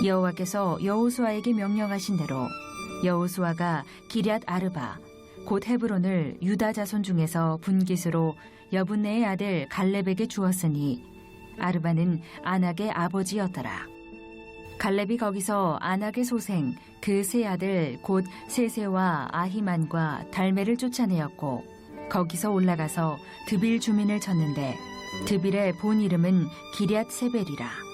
여호와께서 여호수아에게 명령하신 대로 여호수아가 기럇 아르바 곧 헤브론을 유다 자손 중에서 분깃으로 여분네의 아들 갈렙에게 주었으니 아르바는 아낙의 아버지였더라. 갈렙이 거기서 아낙의 소생 그 세 아들 곧 세세와 아히만과 달메를 쫓아내었고 거기서 올라가서 드빌 주민을 쳤는데 드빌의 본 이름은 기럇 세벨이라.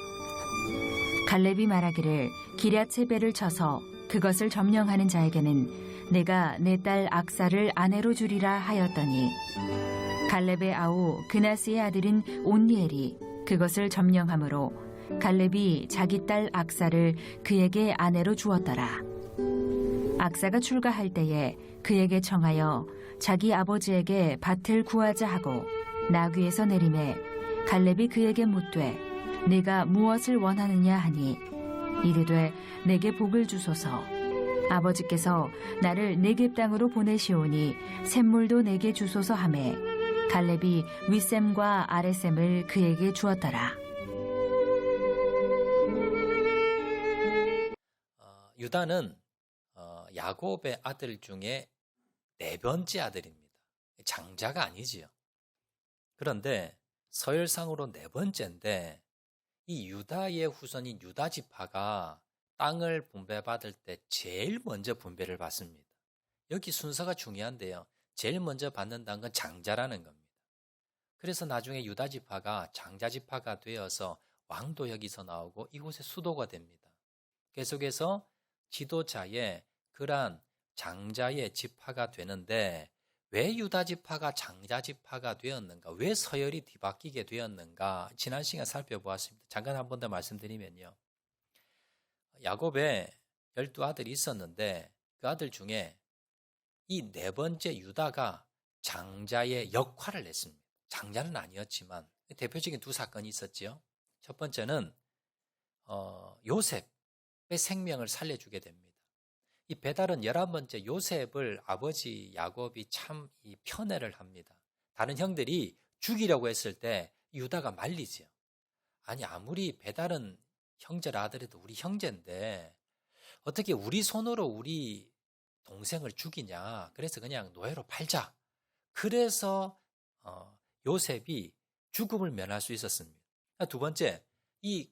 갈렙이 말하기를 기럇 세벨을 쳐서 그것을 점령하는 자에게는 내가 내 딸 악사를 아내로 주리라 하였더니 갈렙의 아우 그나스의 아들인 온니엘이 그것을 점령함으로 갈렙이 자기 딸 악사를 그에게 아내로 주었더라. 악사가 출가할 때에 그에게 청하여 자기 아버지에게 밭을 구하자 하고 나귀에서 내림에 갈렙이 그에게 묻되 네가 무엇을 원하느냐 하니 이르되 내게 복을 주소서. 아버지께서 나를 네겝 땅으로 보내시오니 샘물도 내게 주소서 하매 갈렙이 윗샘과 아랫샘을 그에게 주었더라. 유다는 야곱의 아들 중에 네 번째 아들입니다. 장자가 아니지요. 그런데 서열상으로 네 번째인데 이 유다의 후손인 유다 지파가 땅을 분배받을 때 제일 먼저 분배를 받습니다. 여기 순서가 중요한데요. 제일 먼저 받는다는 건 장자라는 겁니다. 그래서 나중에 유다 지파가 장자 지파가 되어서 왕도 여기서 나오고 이곳의 수도가 됩니다. 계속해서 지도자의 그러한 장자의 지파가 되는데 왜 유다 지파가 장자 지파가 되었는가? 왜 서열이 뒤바뀌게 되었는가? 지난 시간 살펴보았습니다. 잠깐 한 번 더 말씀드리면요. 야곱의 12아들이 있었는데 그 아들 중에 이 네 번째 유다가 장자의 역할을 했습니다. 장자는 아니었지만 대표적인 두 사건이 있었죠. 첫 번째는 요셉의 생명을 살려주게 됩니다. 이 배달은 11번째 요셉을 아버지 야곱이 참 편애를 합니다. 다른 형들이 죽이려고 했을 때 유다가 말리죠. 아니 아무리 배달은 형제라 하더라도 우리 형제인데 어떻게 우리 손으로 우리 동생을 죽이냐. 그래서 그냥 노예로 팔자. 그래서 요셉이 죽음을 면할 수 있었습니다. 두 번째, 이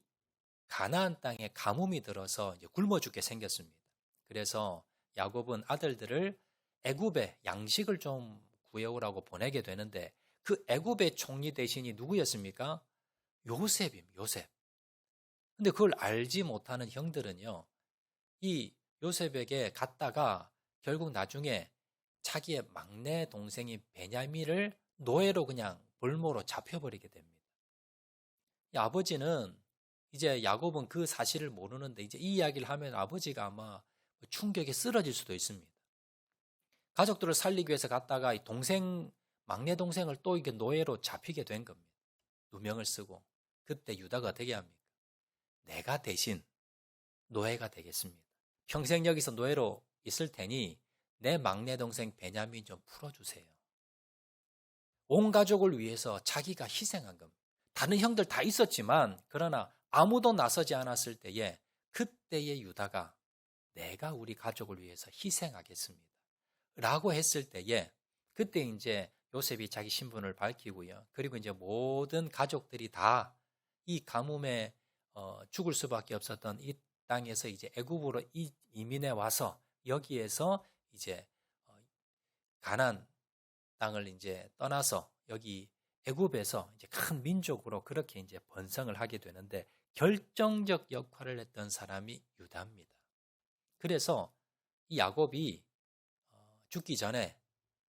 가나안 땅에 가뭄이 들어서 이제 굶어 죽게 생겼습니다. 그래서 야곱은 아들들을 애굽에 양식을 좀 구해오라고 보내게 되는데 그 애굽의 총리 대신이 누구였습니까? 요셉입니다. 요셉. 근데 그걸 알지 못하는 형들은요, 이 요셉에게 갔다가 결국 나중에 자기의 막내 동생인 베냐민을 노예로 그냥 볼모로 잡혀버리게 됩니다. 이 아버지는 이제 야곱은 그 사실을 모르는데 이제 이 이야기를 하면 아버지가 아마 충격에 쓰러질 수도 있습니다. 가족들을 살리기 위해서 갔다가 이 막내 동생을 또 이게 노예로 잡히게 된 겁니다. 누명을 쓰고. 그때 유다가 어떻게 합니까? 내가 대신 노예가 되겠습니다. 평생 여기서 노예로 있을 테니 내 막내 동생 베냐민 좀 풀어주세요. 온 가족을 위해서 자기가 희생한 겁니다. 다른 형들 다 있었지만 그러나 아무도 나서지 않았을 때에 그때의 유다가 내가 우리 가족을 위해서 희생하겠습니다. 라고 했을 때에 그때 이제 요셉이 자기 신분을 밝히고요. 그리고 이제 모든 가족들이 다 이 가뭄에 죽을 수밖에 없었던 이 땅에서 이제 애굽으로 이민해 와서 여기에서 이제 가나안 땅을 이제 떠나서 여기 애굽에서 이제 큰 민족으로 그렇게 이제 번성을 하게 되는데 결정적 역할을 했던 사람이 유다입니다. 그래서 이 야곱이 죽기 전에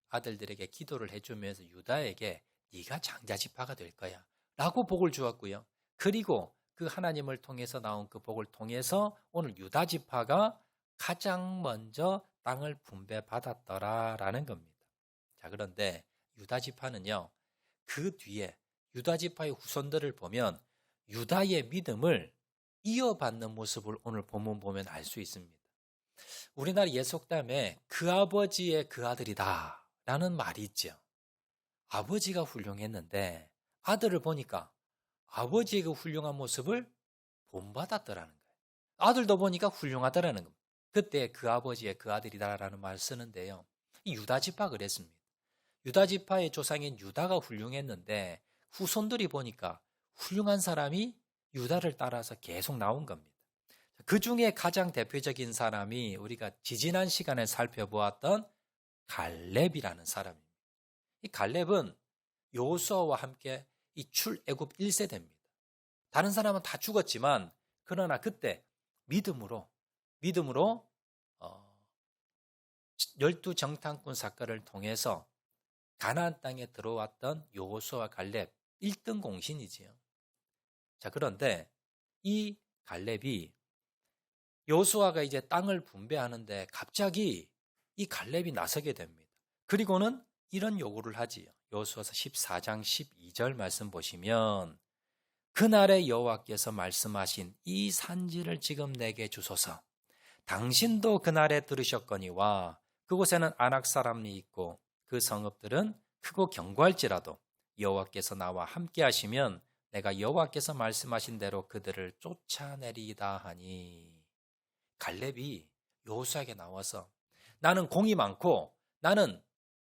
아들들에게 기도를 해주면서 유다에게 네가 장자 지파가 될 거야 라고 복을 주었고요. 그리고 그 하나님을 통해서 나온 그 복을 통해서 오늘 유다 지파가 가장 먼저 땅을 분배받았더라라는 겁니다. 자, 그런데 유다 지파는요, 그 뒤에 유다 지파의 후손들을 보면 유다의 믿음을 이어받는 모습을 오늘 본문 보면 알 수 있습니다. 우리나라 예속담에 그 아버지의 그 아들이다 라는 말이 있죠. 아버지가 훌륭했는데 아들을 보니까 아버지의 그 훌륭한 모습을 본받았더라는 거예요. 아들도 보니까 훌륭하다라는 겁니다. 그때 그 아버지의 그 아들이다라는 말을 쓰는데요. 이 유다 지파 그랬습니다. 유다 지파의 조상인 유다가 훌륭했는데 후손들이 보니까 훌륭한 사람이 유다를 따라서 계속 나온 겁니다. 그 중에 가장 대표적인 사람이 우리가 지지난 시간에 살펴보았던 갈렙이라는 사람입니다. 이 갈렙은 여호수아와 함께 이 출애굽 1세대입니다. 다른 사람은 다 죽었지만 그러나 그때 믿음으로 12정탐꾼 사건을 통해서 가나안 땅에 들어왔던 여호수아와 갈렙 1등 공신이지요. 자, 그런데 이 갈렙이 여호수아가 이제 땅을 분배하는데 갑자기 이 갈렙이 나서게 됩니다. 그리고는 이런 요구를 하지요. 여호수아서 14장 12절 말씀 보시면 그날에 여호와께서 말씀하신 이 산지를 지금 내게 주소서. 당신도 그날에 들으셨거니와 그곳에는 아낙 사람이 있고 그 성읍들은 크고 견고할지라도 여호와께서 나와 함께 하시면 내가 여호와께서 말씀하신 대로 그들을 쫓아내리이다 하니. 갈렙이 여호수아에게 나와서 나는 공이 많고 나는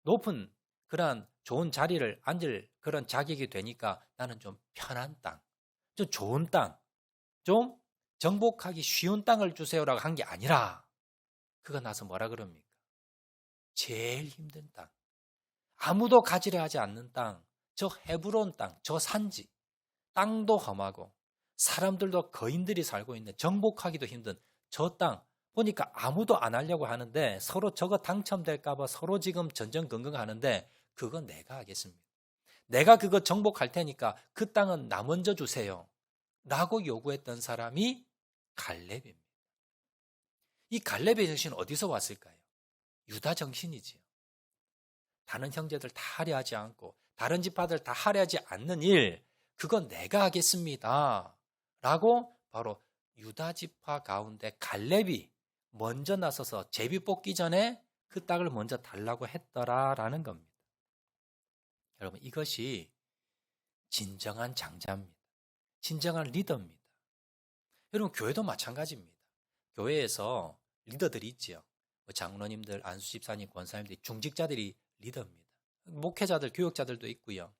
높은 그러한 좋은 자리를 앉을 그런 자격이 되니까 나는 좀 편한 땅, 좀 좋은 땅, 좀 정복하기 쉬운 땅을 주세요라고 한 게 아니라 그가 나서 뭐라 그럽니까? 제일 힘든 땅, 아무도 가지려 하지 않는 땅, 저 헤브론 땅, 저 산지, 땅도 험하고 사람들도 거인들이 살고 있는 정복하기도 힘든 저 땅 보니까 아무도 안 하려고 하는데 서로 저거 당첨될까 봐 서로 지금 전전긍긍 하는데 그거 내가 하겠습니다. 내가 그거 정복할 테니까 그 땅은 나 먼저 주세요. 라고 요구했던 사람이 갈렙입니다. 이 갈렙의 정신은 어디서 왔을까요? 유다 정신이지요. 다른 형제들 다 하려 하지 않고 다른 지파들 다 하려 하지 않는 일, 그건 내가 하겠습니다. 라고 바로 유다 지파 가운데 갈렙이 먼저 나서서 제비 뽑기 전에 그 땅을 먼저 달라고 했더라라는 겁니다. 여러분, 이것이 진정한 장자입니다. 진정한 리더입니다. 여러분, 교회도 마찬가지입니다. 교회에서 리더들이 있지요. 장로님들, 안수집사님, 권사님들이 중직자들이 리더입니다. 목회자들, 교역자들도 있고요.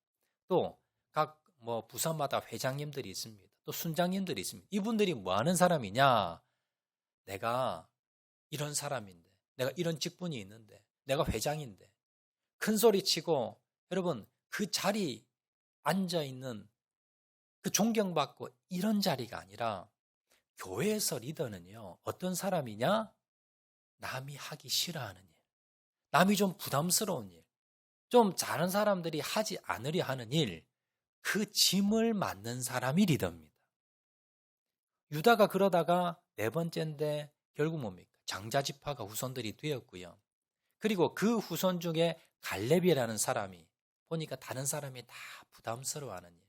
또 각 부서마다 회장님들이 있습니다. 또 순장님들이 있습니다. 이분들이 뭐 하는 사람이냐? 내가 이런 사람인데, 내가 이런 직분이 있는데, 내가 회장인데, 큰 소리 치고 여러분 그 자리 앉아있는 그 존경받고 이런 자리가 아니라 교회에서 리더는요, 어떤 사람이냐? 남이 하기 싫어하는 일, 남이 좀 부담스러운 일, 좀 다른 사람들이 하지 않으려 하는 일, 그 짐을 맡는 사람이 리더입니다. 유다가 그러다가 네 번째인데 결국 뭡니까? 장자지파가 후손들이 되었고요. 그리고 그 후손 중에 갈렙이라는 사람이 보니까 다른 사람이 다 부담스러워하는 일,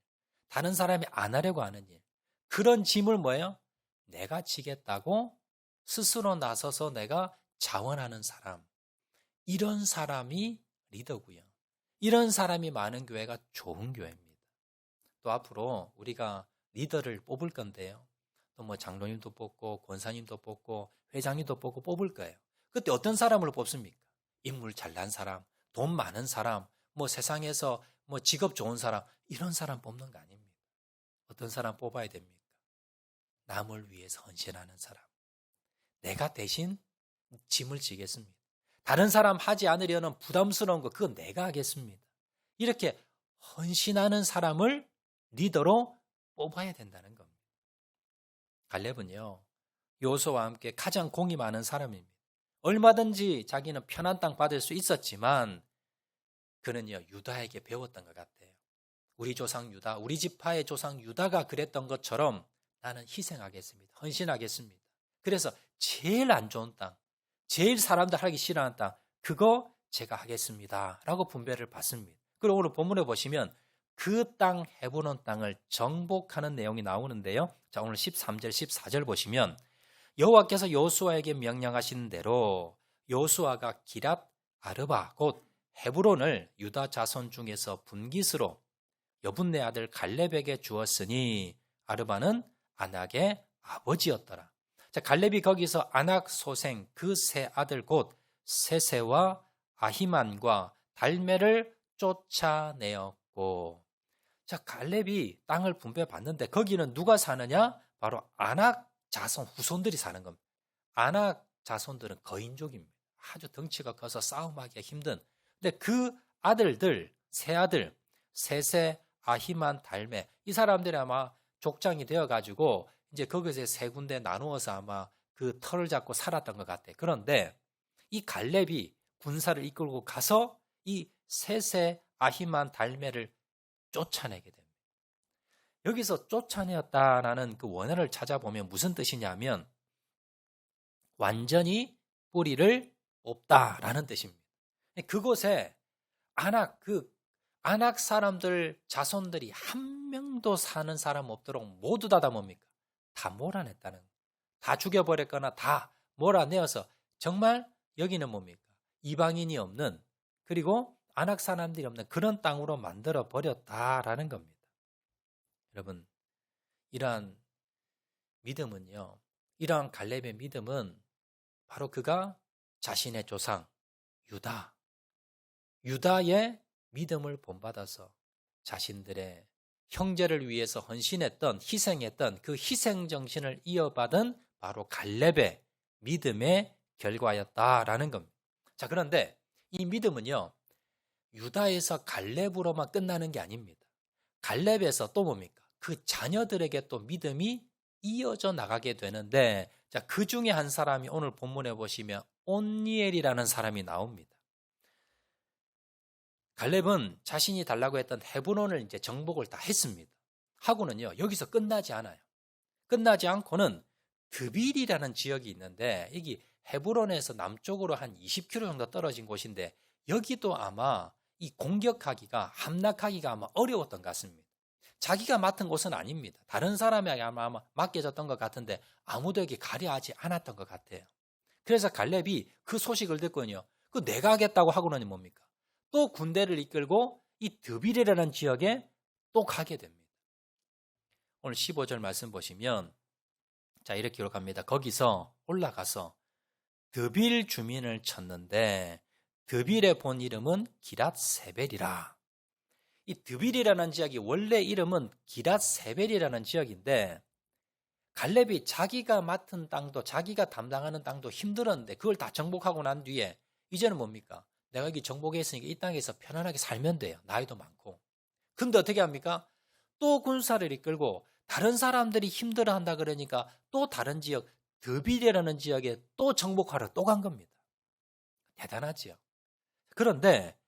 다른 사람이 안 하려고 하는 일, 그런 짐을 뭐예요? 내가 지겠다고 스스로 나서서 내가 자원하는 사람, 이런 사람이 리더고요. 이런 사람이 많은 교회가 좋은 교회입니다. 또 앞으로 우리가 리더를 뽑을 건데요. 또 장로님도 뽑고 권사님도 뽑고 회장님도 뽑고 뽑을 거예요. 그때 어떤 사람을 뽑습니까? 인물 잘난 사람, 돈 많은 사람, 세상에서 직업 좋은 사람, 이런 사람 뽑는 거 아닙니다. 어떤 사람 뽑아야 됩니까? 남을 위해서 헌신하는 사람. 내가 대신 짐을 지겠습니다. 다른 사람 하지 않으려는 부담스러운 거, 그건 내가 하겠습니다. 이렇게 헌신하는 사람을 리더로 뽑아야 된다는 겁니다. 갈렙은요, 여호수아와 함께 가장 공이 많은 사람입니다. 얼마든지 자기는 편한 땅 받을 수 있었지만 그는요, 유다에게 배웠던 것 같아요. 우리 조상 유다, 우리 지파의 조상 유다가 그랬던 것처럼 나는 희생하겠습니다. 헌신하겠습니다. 그래서 제일 안 좋은 땅, 제일 사람들 하기 싫어하는 땅, 그거 제가 하겠습니다. 라고 분배를 받습니다. 그리고 오늘 본문에 보시면 그 땅 헤브론 땅을 정복하는 내용이 나오는데요. 자, 오늘 13절, 14절 보시면 여호와께서 여호수아에게 명령하신 대로 여호수아가 기랏 아르바 곧 헤브론을 유다 자손 중에서 분깃으로 여분네 아들 갈렙에게 주었으니 아르바는 아낙의 아버지였더라. 자, 갈렙이 거기서 아낙 소생 그 세 아들 곧 세세와 아히만과 달메를 쫓아내었고, 자, 갈렙이 땅을 분배받는데 거기는 누가 사느냐? 바로 아낙 자손 후손들이 사는 겁니다. 아낙 자손들은 거인족입니다. 아주 덩치가 커서 싸움하기가 힘든. 근데 그 아들들, 세 아들, 세세, 아히만, 달메, 이 사람들이 아마 족장이 되어가지고 이제 거기서 세 군데 나누어서 아마 그 털을 잡고 살았던 것 같아요. 그런데 이 갈렙이 군사를 이끌고 가서 이 세세, 아히만, 달메를 쫓아내게 됩니다. 여기서 쫓아내었다라는 그 원어를 찾아보면 무슨 뜻이냐면 완전히 뿌리를 뽑다라는 뜻입니다. 그곳에 아낙 사람들 자손들이 한 명도 사는 사람 없도록 모두 다 뭡니까? 다 몰아냈다는, 다 죽여버렸거나 다 몰아내어서 정말 여기는 뭡니까? 이방인이 없는, 그리고 아낙 사람들이 없는 그런 땅으로 만들어 버렸다라는 겁니다. 여러분, 이러한 믿음은요, 이러한 갈렙의 믿음은 바로 그가 자신의 조상 유다의 믿음을 본받아서 자신들의 형제를 위해서 헌신했던, 희생했던 그 희생 정신을 이어받은 바로 갈렙의 믿음의 결과였다라는 겁니다. 자, 그런데 이 믿음은요, 유다에서 갈렙으로만 끝나는 게 아닙니다. 갈렙에서 또 뭡니까? 그 자녀들에게 또 믿음이 이어져 나가게 되는데, 자, 그 중에 한 사람이 오늘 본문에 보시면 온니엘이라는 사람이 나옵니다. 갈렙은 자신이 달라고 했던 헤브론을 이제 정복을 다 했습니다. 하고는요, 여기서 끝나지 않아요. 끝나지 않고는 드빌이라는 지역이 있는데, 여기 헤브론에서 남쪽으로 한 20km 정도 떨어진 곳인데, 여기도 아마 이 공격하기가, 함락하기가 아마 어려웠던 것 같습니다. 자기가 맡은 곳은 아닙니다. 다른 사람에게 아마 맡겨졌던 것 같은데 아무도 여기 가려하지 않았던 것 같아요. 그래서 갈렙이 그 소식을 듣고요, 그 내가 하겠다고 하고는 뭡니까? 또 군대를 이끌고 이 드빌이라는 지역에 또 가게 됩니다. 오늘 15절 말씀 보시면, 자, 이렇게 기록합니다. 거기서 올라가서 드빌 주민을 쳤는데 드빌의 본 이름은 기랏 세벨이라. 이 드빌이라는 지역이 원래 이름은 기랏 세벨이라는 지역인데, 갈렙이 자기가 맡은 땅도, 자기가 담당하는 땅도 힘들었는데 그걸 다 정복하고 난 뒤에 이제는 뭡니까? 내가 여기 정복했으니까 이 땅에서 편안하게 살면 돼요. 나이도 많고. 근데 어떻게 합니까? 또 군사를 이끌고 다른 사람들이 힘들어한다 그러니까 또 다른 지역, 드빌이라는 지역에 또 정복하러 또 간 겁니다. 대단하지요. 그런데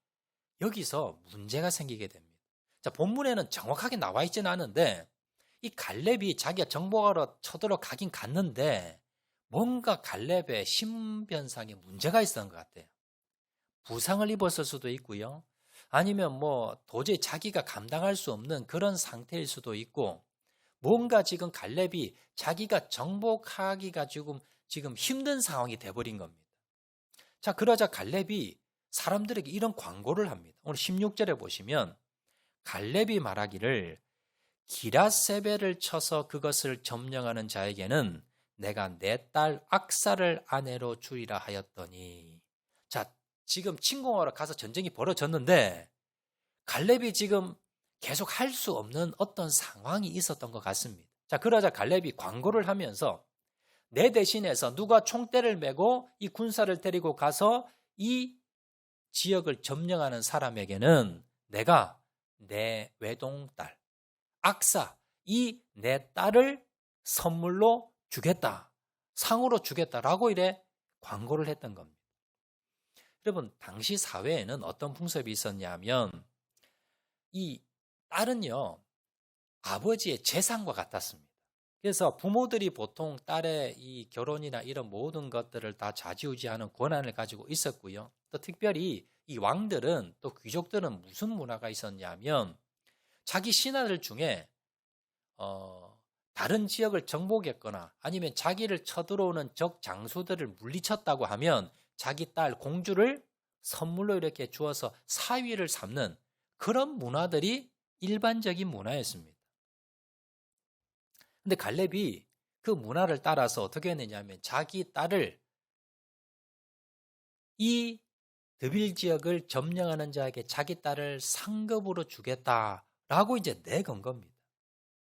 여기서 문제가 생기게 됩니다. 자, 본문에는 정확하게 나와 있지는 않은데 이 갈렙이 자기가 정복하러 쳐들어 가긴 갔는데 뭔가 갈렙의 신변상에 문제가 있었던 것 같아요. 부상을 입었을 수도 있고요. 아니면 뭐 도저히 자기가 감당할 수 없는 그런 상태일 수도 있고, 뭔가 지금 갈렙이 자기가 정복하기가 지금 힘든 상황이 돼버린 겁니다. 자, 그러자 갈렙이 사람들에게 이런 광고를 합니다. 오늘 16절에 보시면 갈렙이 말하기를 기랏세벨을 쳐서 그것을 점령하는 자에게는 내가 내 딸 악사를 아내로 주리라 하였더니, 자, 지금 침공하러 가서 전쟁이 벌어졌는데 갈렙이 지금 계속 할 수 없는 어떤 상황이 있었던 것 같습니다. 자, 그러자 갈렙이 광고를 하면서 내 대신해서 누가 총대를 메고 이 군사를 데리고 가서 이 지역을 점령하는 사람에게는 내가 내 외동딸 악사, 이 내 딸을 선물로 주겠다, 상으로 주겠다라고 이래 광고를 했던 겁니다. 여러분, 당시 사회에는 어떤 풍습이 있었냐면 이 딸은요, 아버지의 재산과 같았습니다. 그래서 부모들이 보통 딸의 이 결혼이나 이런 모든 것들을 다 좌지우지하는 권한을 가지고 있었고요. 또 특별히 이 왕들은, 또 귀족들은 무슨 문화가 있었냐면 자기 신하들 중에 다른 지역을 정복했거나 아니면 자기를 쳐들어오는 적 장수들을 물리쳤다고 하면 자기 딸 공주를 선물로 이렇게 주어서 사위를 삼는 그런 문화들이 일반적인 문화였습니다. 근데 갈렙이 그 문화를 따라서 어떻게 했느냐면 자기 딸을 이 드빌 지역을 점령하는 자에게 자기 딸을 상급으로 주겠다라고 이제 내건 겁니다.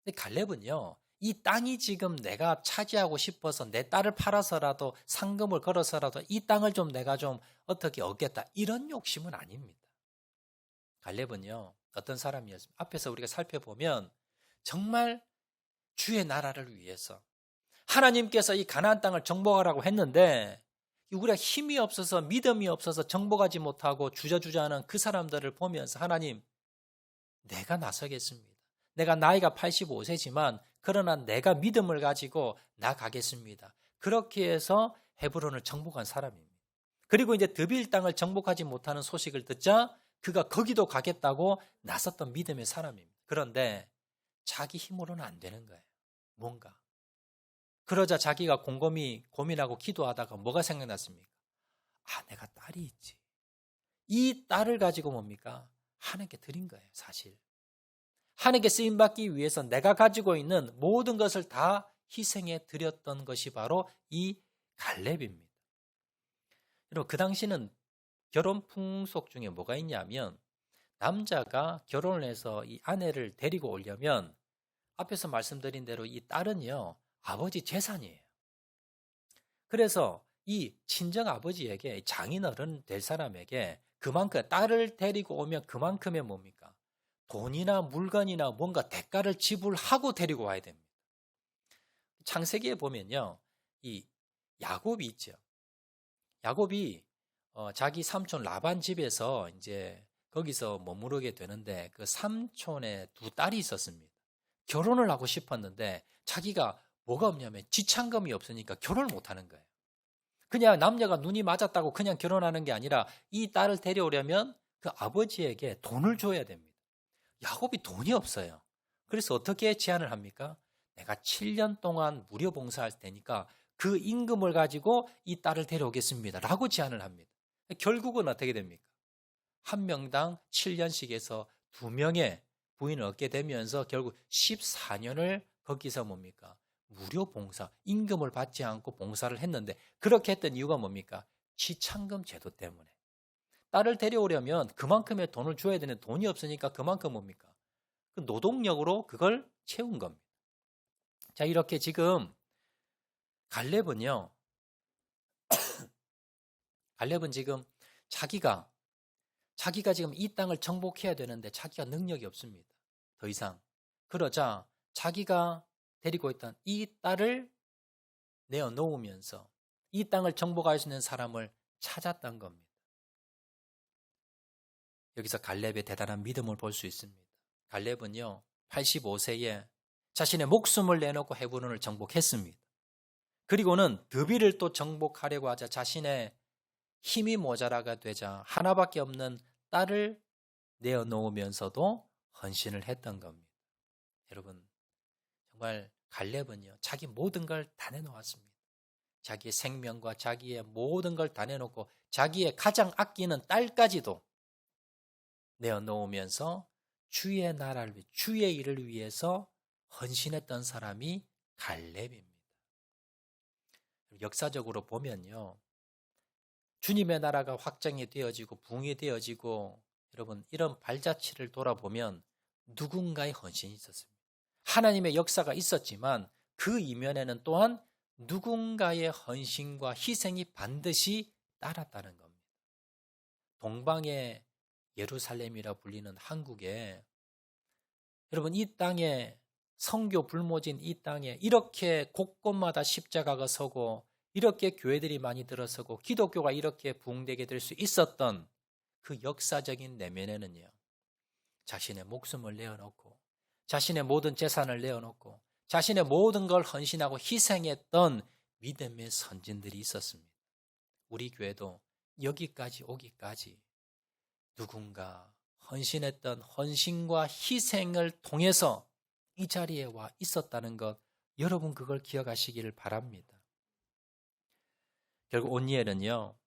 근데 갈렙은요, 이 땅이 지금 내가 차지하고 싶어서 내 딸을 팔아서라도 상금을 걸어서라도 이 땅을 좀 내가 좀 어떻게 얻겠다, 이런 욕심은 아닙니다. 갈렙은요, 어떤 사람이었습니까? 앞에서 우리가 살펴보면 정말 주의 나라를 위해서 하나님께서 이 가나안 땅을 정복하라고 했는데 우리가 힘이 없어서 믿음이 없어서 정복하지 못하고 주저주저하는 그 사람들을 보면서 하나님, 내가 나서겠습니다. 내가 나이가 85세지만 그러나 내가 믿음을 가지고 나가겠습니다. 그렇게 해서 헤브론을 정복한 사람입니다. 그리고 이제 드빌 땅을 정복하지 못하는 소식을 듣자 그가 거기도 가겠다고 나섰던 믿음의 사람입니다. 그런데 자기 힘으로는 안 되는 거예요. 뭔가. 그러자 자기가 곰곰이 고민하고 기도하다가 뭐가 생각났습니까? 내가 딸이 있지. 이 딸을 가지고 뭡니까? 하나님께 드린 거예요, 사실. 하나님께 쓰임받기 위해서 내가 가지고 있는 모든 것을 다 희생해 드렸던 것이 바로 이 갈렙입니다. 여러분, 그 당시는 결혼 풍속 중에 뭐가 있냐면 남자가 결혼을 해서 이 아내를 데리고 오려면 앞에서 말씀드린 대로 이 딸은요, 아버지 재산이에요. 그래서 이 친정 아버지에게 장인어른 될 사람에게 그만큼 딸을 데리고 오면 그만큼의 뭡니까? 돈이나 물건이나 뭔가 대가를 지불하고 데리고 와야 됩니다. 창세기에 보면요, 이 야곱이 있죠. 야곱이 자기 삼촌 라반 집에서 이제 거기서 머무르게 되는데 그 삼촌의 두 딸이 있었습니다. 결혼을 하고 싶었는데 자기가 뭐가 없냐면 지참금이 없으니까 결혼을 못 하는 거예요. 그냥 남녀가 눈이 맞았다고 그냥 결혼하는 게 아니라 이 딸을 데려오려면 그 아버지에게 돈을 줘야 됩니다. 야곱이 돈이 없어요. 그래서 어떻게 제안을 합니까? 내가 7년 동안 무료 봉사할 테니까 그 임금을 가지고 이 딸을 데려오겠습니다. 라고 제안을 합니다. 결국은 어떻게 됩니까? 한 명당 7년씩 해서 2명의 부인을 얻게 되면서 결국 14년을 거기서 뭡니까? 무료 봉사, 임금을 받지 않고 봉사를 했는데 그렇게 했던 이유가 뭡니까? 지참금 제도 때문에. 딸을 데려오려면 그만큼의 돈을 줘야 되는 돈이 없으니까 그만큼 뭡니까? 그 노동력으로 그걸 채운 겁니다. 자, 이렇게 지금 갈렙은요, 갈렙은 지금 자기가 지금 이 땅을 정복해야 되는데 자기가 능력이 없습니다. 더 이상. 그러자 자기가 데리고 있던 이 딸을 내어놓으면서 이 땅을 정복할 수 있는 사람을 찾았던 겁니다. 여기서 갈렙의 대단한 믿음을 볼 수 있습니다. 갈렙은요, 85세에 자신의 목숨을 내놓고 헤브론을 정복했습니다. 그리고는 드빌을 또 정복하려고 하자 자신의 힘이 모자라가 되자 하나밖에 없는 딸을 내어놓으면서도 헌신을 했던 겁니다. 여러분, 정말 갈렙은요, 자기 모든 걸 다 내놓았습니다. 자기의 생명과 자기의 모든 걸 다 내놓고 자기의 가장 아끼는 딸까지도 내어놓으면서 주의 나라를 위해, 주의 일을 위해서 헌신했던 사람이 갈렙입니다. 역사적으로 보면요, 주님의 나라가 확장이 되어지고 붕이 되어지고 여러분, 이런 발자취를 돌아보면 누군가의 헌신이 있었습니다. 하나님의 역사가 있었지만 그 이면에는 또한 누군가의 헌신과 희생이 반드시 따랐다는 겁니다. 동방의 예루살렘이라 불리는 한국에 여러분, 이 땅에 성교 불모진 이 땅에 이렇게 곳곳마다 십자가가 서고 이렇게 교회들이 많이 들어서고 기독교가 이렇게 부흥되게 될 수 있었던 그 역사적인 내면에는요, 자신의 목숨을 내어놓고 자신의 모든 재산을 내어놓고 자신의 모든 걸 헌신하고 희생했던 믿음의 선진들이 있었습니다. 우리 교회도 여기까지 오기까지 누군가 헌신했던 헌신과 희생을 통해서 이 자리에 와 있었다는 것, 여러분 그걸 기억하시기를 바랍니다. 결국 온니엘은요,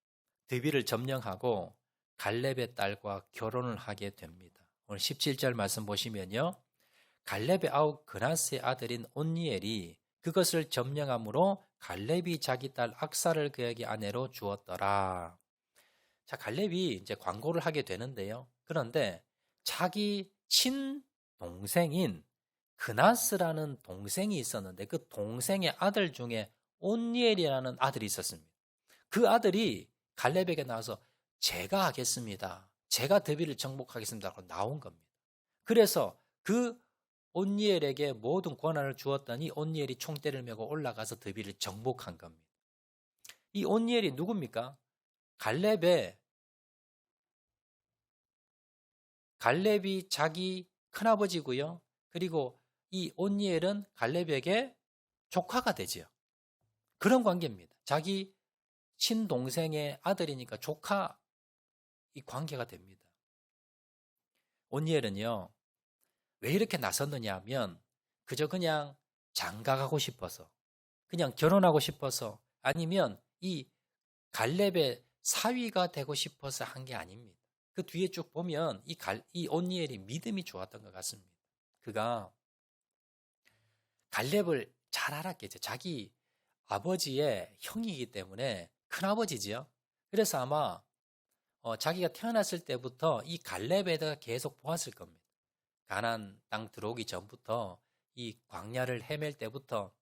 드빌을 점령하고 갈렙의 딸과 결혼을 하게 됩니다. 오늘 17절 말씀 보시면요, 갈렙의 아우 그나스의 아들인 온니엘이 그것을 점령함으로 갈렙이 자기 딸 악사를 그에게 아내로 주었더라. 자, 갈렙이 이제 광고를 하게 되는데요. 그런데 자기 친동생인 그나스라는 동생이 있었는데 그 동생의 아들 중에 온니엘이라는 아들이 있었습니다. 그 아들이 갈렙에게 나와서 제가 하겠습니다. 제가 더비를 정복하겠습니다. 라고 나온 겁니다. 그래서 그 온니엘에게 모든 권한을 주었더니 온니엘이 총대를 메고 올라가서 더비를 정복한 겁니다. 이 온니엘이 누굽니까? 갈렙이 자기 큰아버지고요. 그리고 이 온니엘은 갈렙에게 조카가 되지요. 그런 관계입니다. 자기 친동생의 아들이니까 조카 이 관계가 됩니다. 온니엘은요. 왜 이렇게 나섰느냐 하면 그저 그냥 장가가고 싶어서 그냥 결혼하고 싶어서 아니면 이 갈렙의 사위가 되고 싶어서 한 게 아닙니다. 그 뒤에 쭉 보면 이 온니엘이 믿음이 좋았던 것 같습니다. 그가 갈렙을 잘 알았겠죠. 자기 아버지의 형이기 때문에 큰아버지지요. 그래서 아마 자기가 태어났을 때부터 이 갈렙에 대해 계속 보았을 겁니다. 가나안 땅 들어오기 전부터 이 광야를 헤맬 때부터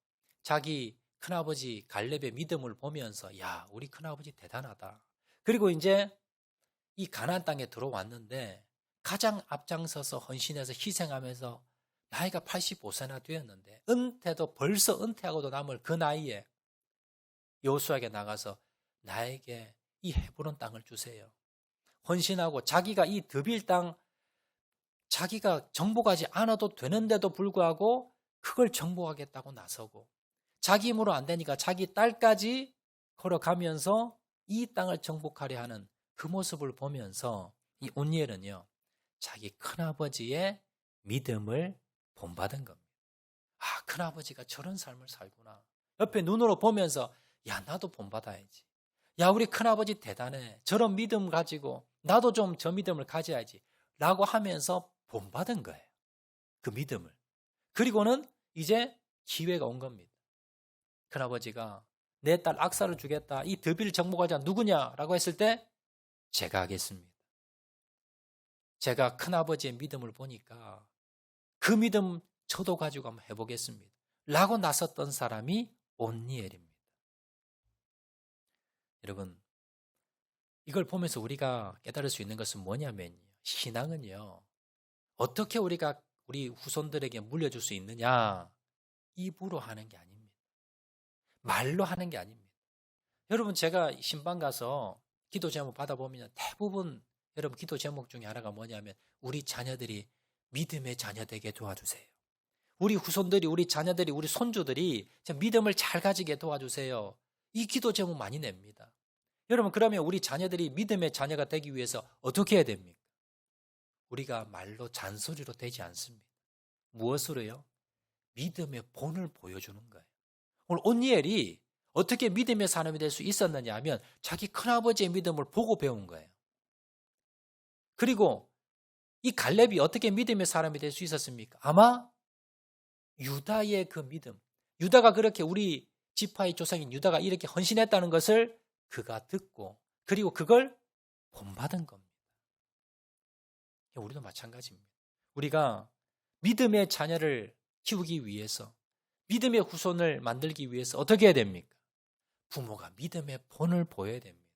자기 큰아버지 갈렙의 믿음을 보면서 야, 우리 큰아버지 대단하다. 그리고 이제 이 가나안 땅에 들어왔는데 가장 앞장서서 헌신해서 희생하면서 나이가 85세나 되었는데 은퇴도 벌써 은퇴하고도 남을 그 나이에 여호수아에게 나가서 나에게 이 헤브론 땅을 주세요. 헌신하고 자기가 이 드빌 땅 자기가 정복하지 않아도 되는데도 불구하고 그걸 정복하겠다고 나서고 자기 힘으로 안 되니까 자기 딸까지 걸어가면서 이 땅을 정복하려 하는 그 모습을 보면서 이 온니엘은요. 자기 큰아버지의 믿음을 본받은 겁니다. 아, 큰아버지가 저런 삶을 살구나. 옆에 눈으로 보면서 야, 나도 본받아야지. 야, 우리 큰아버지 대단해. 저런 믿음 가지고 나도 좀 저 믿음을 가져야지. 라고 하면서 본받은 거예요. 그 믿음을. 그리고는 이제 기회가 온 겁니다. 큰아버지가 내 딸 악사를 주겠다. 이 드빌 정복하자 누구냐라고 했을 때 제가 하겠습니다. 제가 큰아버지의 믿음을 보니까 그 믿음 저도 가지고 한번 해보겠습니다. 라고 나섰던 사람이 온니엘입니다. 여러분, 이걸 보면서 우리가 깨달을 수 있는 것은 뭐냐면요. 신앙은요. 어떻게 우리가 우리 후손들에게 물려줄 수 있느냐? 입으로 하는 게 아닙니다. 말로 하는 게 아닙니다. 여러분, 제가 신방 가서 기도 제목 받아보면 대부분 여러분 기도 제목 중에 하나가 뭐냐면 우리 자녀들이 믿음의 자녀 되게 도와주세요. 우리 후손들이, 우리 자녀들이, 우리 손주들이 믿음을 잘 가지게 도와주세요. 이 기도 제목 많이 냅니다. 여러분, 그러면 우리 자녀들이 믿음의 자녀가 되기 위해서 어떻게 해야 됩니까? 우리가 말로 잔소리로 되지 않습니다. 무엇으로요? 믿음의 본을 보여주는 거예요. 오늘 온니엘이 어떻게 믿음의 사람이 될 수 있었느냐 하면 자기 큰아버지의 믿음을 보고 배운 거예요. 그리고 이 갈렙이 어떻게 믿음의 사람이 될 수 있었습니까? 아마 유다의 그 믿음, 유다가 그렇게 우리 지파의 조상인 유다가 이렇게 헌신했다는 것을 그가 듣고 그리고 그걸 본받은 겁니다. 우리도 마찬가지입니다. 우리가 믿음의 자녀를 키우기 위해서 믿음의 후손을 만들기 위해서 어떻게 해야 됩니까? 부모가 믿음의 본을 보여야 됩니다.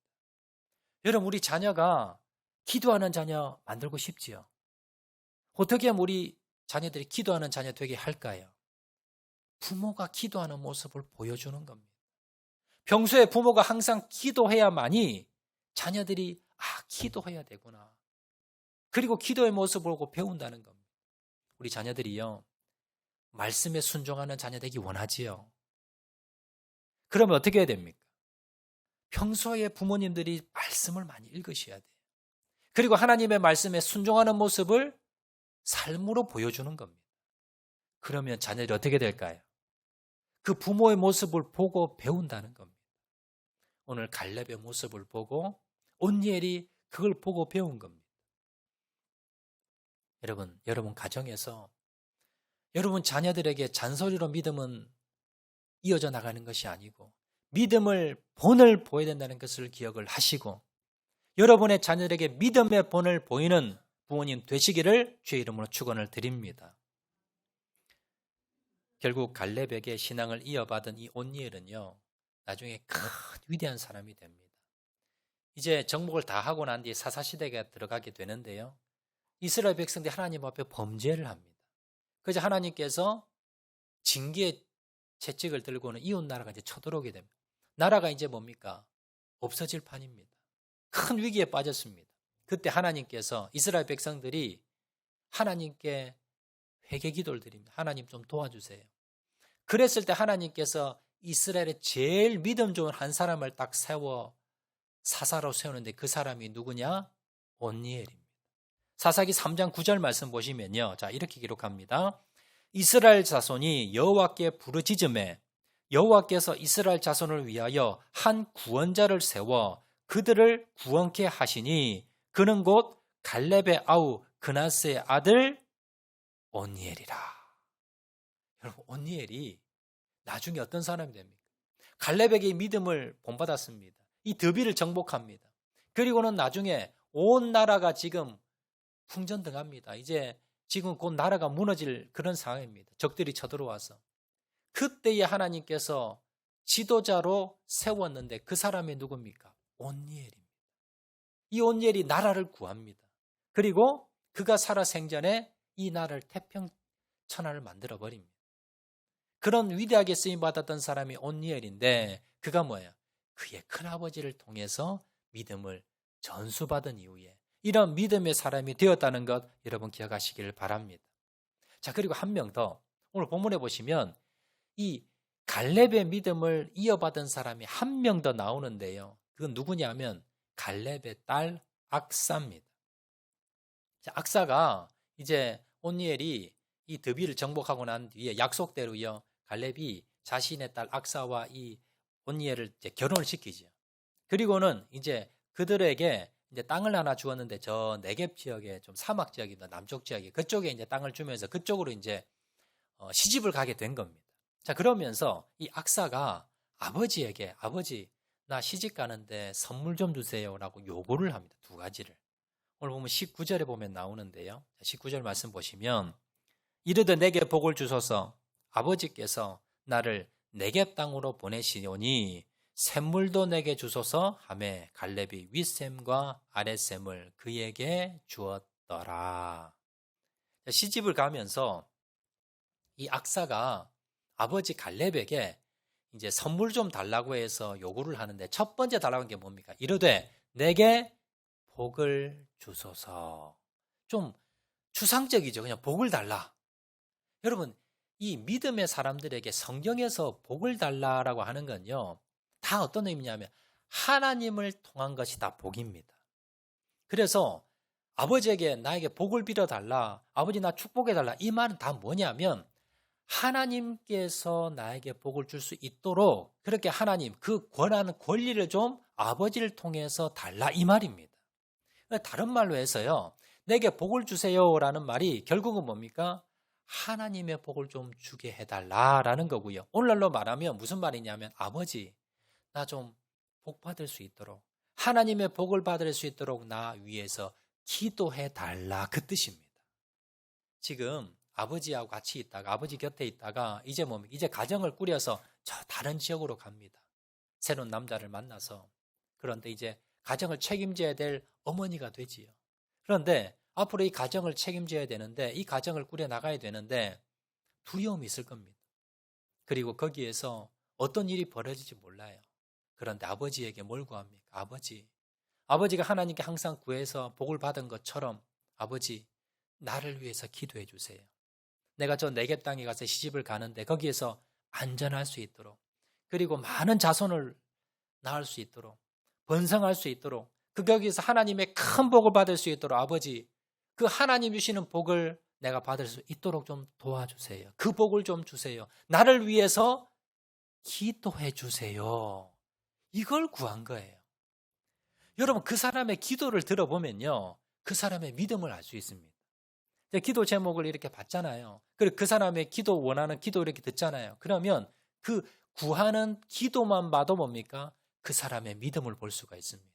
여러분, 우리 자녀가 기도하는 자녀 만들고 싶지요? 어떻게 하면 우리 자녀들이 기도하는 자녀 되게 할까요? 부모가 기도하는 모습을 보여주는 겁니다. 평소에 부모가 항상 기도해야만이 자녀들이 기도해야 되구나. 그리고 기도의 모습을 보고 배운다는 겁니다. 우리 자녀들이요. 말씀에 순종하는 자녀 되기 원하지요. 그러면 어떻게 해야 됩니까? 평소에 부모님들이 말씀을 많이 읽으셔야 돼요. 그리고 하나님의 말씀에 순종하는 모습을 삶으로 보여주는 겁니다. 그러면 자녀들이 어떻게 될까요? 그 부모의 모습을 보고 배운다는 겁니다. 오늘 갈렙의 모습을 보고 온니엘이 그걸 보고 배운 겁니다. 여러분 가정에서 여러분 자녀들에게 잔소리로 믿음은 이어져 나가는 것이 아니고 믿음의 본을 보여야 된다는 것을 기억을 하시고 여러분의 자녀들에게 믿음의 본을 보이는 부모님 되시기를 주의 이름으로 축원을 드립니다. 결국 갈렙에게 신앙을 이어받은 이 온니엘은요, 나중에 큰 위대한 사람이 됩니다. 이제 정복을 다 하고 난 뒤에 사사시대가 들어가게 되는데요, 이스라엘 백성들이 하나님 앞에 범죄를 합니다. 그래서 하나님께서 징계의 채찍을 들고는 이웃 나라가 이제 쳐들어오게 됩니다. 나라가 이제 뭡니까? 없어질 판입니다. 큰 위기에 빠졌습니다. 그때 하나님께서 이스라엘 백성들이 하나님께 회개 기도를 드립니다. 하나님 좀 도와주세요. 그랬을 때 하나님께서 이스라엘의 제일 믿음 좋은 한 사람을 딱 세워 사사로 세우는데 그 사람이 누구냐? 온니엘입니다. 사사기 3장 9절 말씀 보시면요, 자 이렇게 기록합니다. 이스라엘 자손이 여호와께 부르짖음에 여호와께서 이스라엘 자손을 위하여 한 구원자를 세워 그들을 구원케 하시니 그는 곧 갈렙의 아우 그나스의 아들 온니엘이라. 여러분, 온니엘이 나중에 어떤 사람이 됩니까? 갈렙에게 믿음을 본받았습니다. 이 더비를 정복합니다. 그리고는 나중에 온 나라가 지금 풍전등합니다. 이제 지금 곧 나라가 무너질 그런 상황입니다. 적들이 쳐들어와서. 그때에 하나님께서 지도자로 세웠는데 그 사람이 누굽니까? 온니엘입니다. 이 온니엘이 나라를 구합니다. 그리고 그가 살아 생전에 이 나라를 태평천하를 만들어 버립니다. 그런 위대하게 쓰임받았던 사람이 온니엘인데 그가 뭐예요? 그의 큰아버지를 통해서 믿음을 전수받은 이후에 이런 믿음의 사람이 되었다는 것 여러분 기억하시기를 바랍니다. 자, 그리고 한 명 더 오늘 본문에 보시면 이 갈렙의 믿음을 이어받은 사람이 한 명 더 나오는데요. 그건 누구냐면 갈렙의 딸 악사입니다. 자, 악사가 이제 온니엘이 이 드비를 정복하고 난 뒤에 약속대로요, 갈렙이 자신의 딸 악사와 이 온니엘을 이제 결혼을 시키죠. 그리고는 이제 그들에게 이제 땅을 하나 주었는데 저 네겝 지역에 좀 사막 지역입니다. 남쪽 지역에 그쪽에 이제 땅을 주면서 그쪽으로 이제 시집을 가게 된 겁니다. 자, 그러면서 이 악사가 아버지에게 아버지 나 시집 가는데 선물 좀 주세요라고 요구를 합니다. 두 가지를. 오늘 보면 19절에 보면 나오는데요. 19절 말씀 보시면 이르되 내게 복을 주소서 아버지께서 나를 네겝 땅으로 보내시오니 샘물도 내게 주소서 하매 갈렙이 윗샘과 아랫샘을 그에게 주었더라. 시집을 가면서 이 악사가 아버지 갈렙에게 이제 선물 좀 달라고 해서 요구를 하는데 첫 번째 달라고 한 게 뭡니까? 이르되 내게 복을 주소서. 좀 추상적이죠. 그냥 복을 달라. 여러분, 이 믿음의 사람들에게 성경에서 복을 달라라고 하는 건요, 다 어떤 의미냐면 하나님을 통한 것이 다 복입니다. 그래서 아버지에게 나에게 복을 빌어달라, 아버지 나 축복해달라, 이 말은 다 뭐냐면 하나님께서 나에게 복을 줄 수 있도록 그렇게 하나님 그 권한 권리를 좀 아버지를 통해서 달라 이 말입니다. 다른 말로 해서요, 내게 복을 주세요라는 말이 결국은 뭡니까? 하나님의 복을 좀 주게 해달라라는 거고요. 오늘날로 말하면 무슨 말이냐면 아버지 나 좀 복 받을 수 있도록 하나님의 복을 받을 수 있도록 나 위해서 기도해달라 그 뜻입니다. 지금 아버지하고 같이 있다가 아버지 곁에 있다가 이제 뭡니까? 이제 가정을 꾸려서 저 다른 지역으로 갑니다. 새로운 남자를 만나서. 그런데 이제 가정을 책임져야 될 어머니가 되지요. 그런데 앞으로 이 가정을 책임져야 되는데 이 가정을 꾸려나가야 되는데 두려움이 있을 겁니다. 그리고 거기에서 어떤 일이 벌어질지 몰라요. 그런데 아버지에게 뭘 구합니까? 아버지가 하나님께 항상 구해서 복을 받은 것처럼 아버지 나를 위해서 기도해 주세요. 내가 저 네겝 땅에 가서 시집을 가는데 거기에서 안전할 수 있도록 그리고 많은 자손을 낳을 수 있도록 번성할 수 있도록 그 거기에서 하나님의 큰 복을 받을 수 있도록 아버지 그 하나님 주시는 복을 내가 받을 수 있도록 좀 도와주세요. 그 복을 좀 주세요. 나를 위해서 기도해 주세요. 이걸 구한 거예요. 여러분 그 사람의 기도를 들어보면요, 그 사람의 믿음을 알 수 있습니다. 기도 제목을 이렇게 봤잖아요. 그리고 그 사람의 기도 원하는 기도 이렇게 듣잖아요. 그러면 그 구하는 기도만 봐도 뭡니까? 그 사람의 믿음을 볼 수가 있습니다.